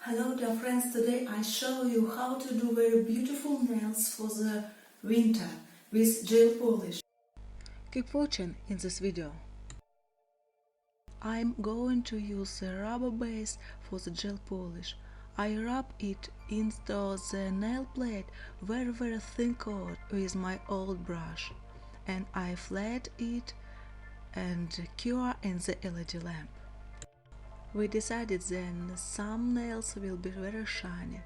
Hello dear friends, today I show you how to do very beautiful nails for the winter with gel polish. Keep watching in this video. I'm going to use a rubber base for the gel polish. I rub it into the nail plate very thin coat with my old brush and I flat it and cure in the LED lamp. We decided then some nails will be very shiny.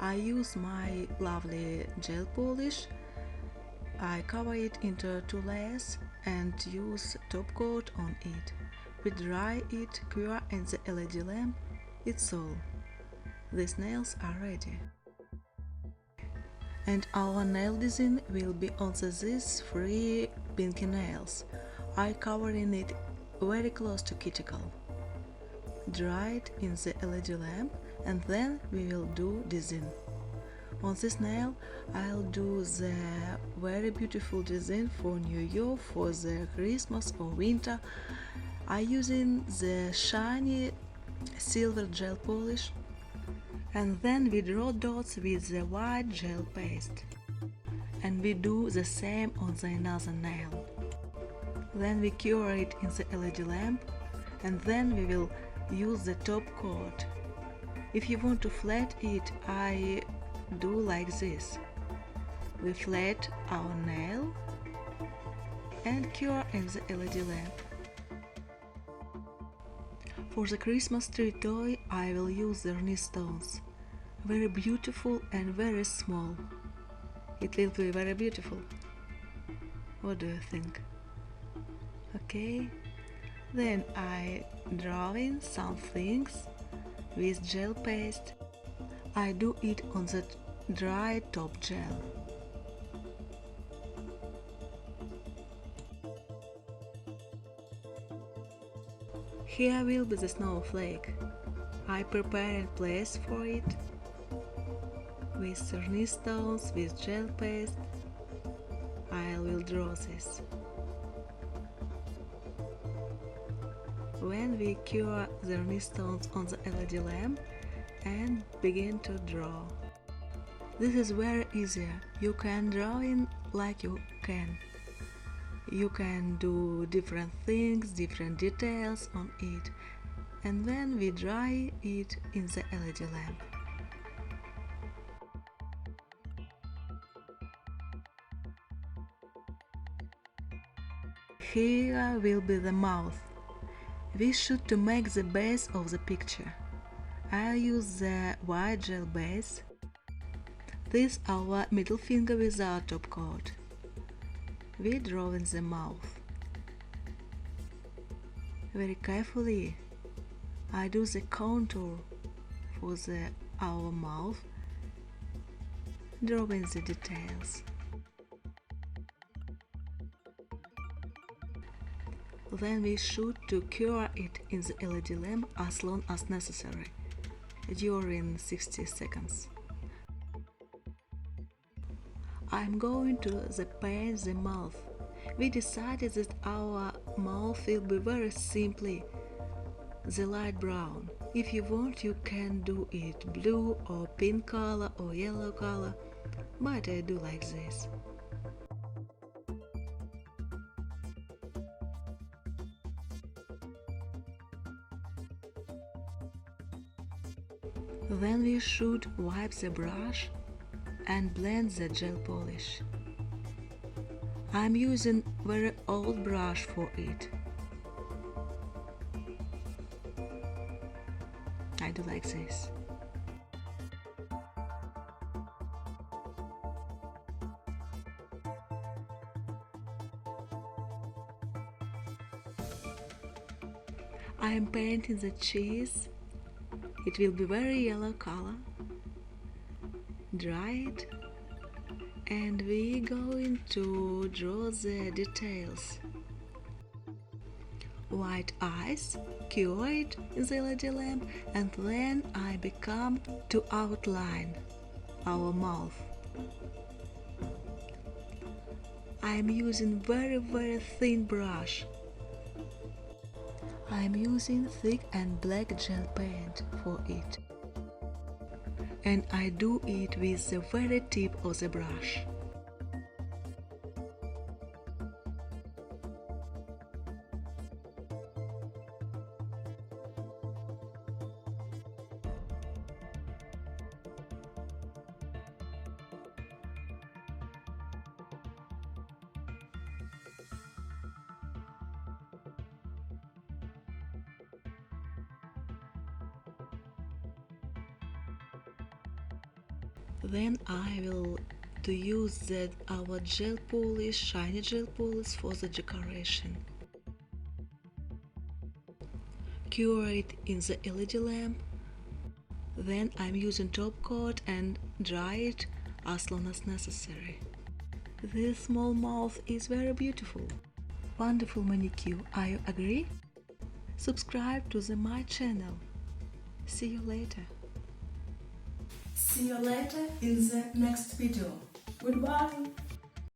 I use my lovely gel polish. I cover it into 2 layers and use top coat on it. We dry it, cure in the LED lamp. It's all. These nails are ready. And our nail design will be on these 3 pinky nails. I covering it very close to cuticle. Dry it in the LED lamp and then we will do design. On this nail I'll do the very beautiful design for New Year, for the Christmas or winter. I'm using the shiny silver gel polish and then we draw dots with the white gel paste. And we do the same on the another nail. Then we cure it in the LED lamp and then we will use the top coat. If you want to flat it, I do like this. We flat our nail and cure in the LED lamp. For the Christmas tree toy I will use the rnistones. Very beautiful and very small. It will be very beautiful. What do you think? Okay. Then I draw in some things with gel paste. I do it on the dry top gel. Here will be the snowflake. I prepare a place for it with rnistones, with gel paste. I will draw this. When we cure the rnistones on the LED lamp and begin to draw. This is very easy. You can draw in like you can. You can do different things, different details on it, and then we dry it in the LED lamp. Here will be the mouth. We should to make the base of the picture. I'll use the white gel base. This our middle finger without top coat. We draw in the mouth. Very carefully I do the contour for our mouth, drawing the details. Then we should to cure it in the LED lamp as long as necessary, during 60 seconds. I'm going to paint the mouth. We decided that our mouth will be very simply the light brown. If you want you can do it blue or pink color or yellow color, but I do like this. Then we should wipe the brush and blend the gel polish. I'm using very old brush for it. I do like this. I am painting the cheese. It will be very yellow color. Dry it and we going to draw the details. White eyes, cure it in the LED lamp and then I become to outline our mouth. I am using very thin brush. I am using thick and black gel paint for it. and I do it with the very tip of the brush. Then I will use our gel polish, shiny gel polish for the decoration. Cure it in the LED lamp. Then I'm using top coat and dry it as long as necessary. This small mouth is very beautiful. Wonderful manicure, are you agree? Subscribe to my channel. See you later. See you later in the next video. Goodbye!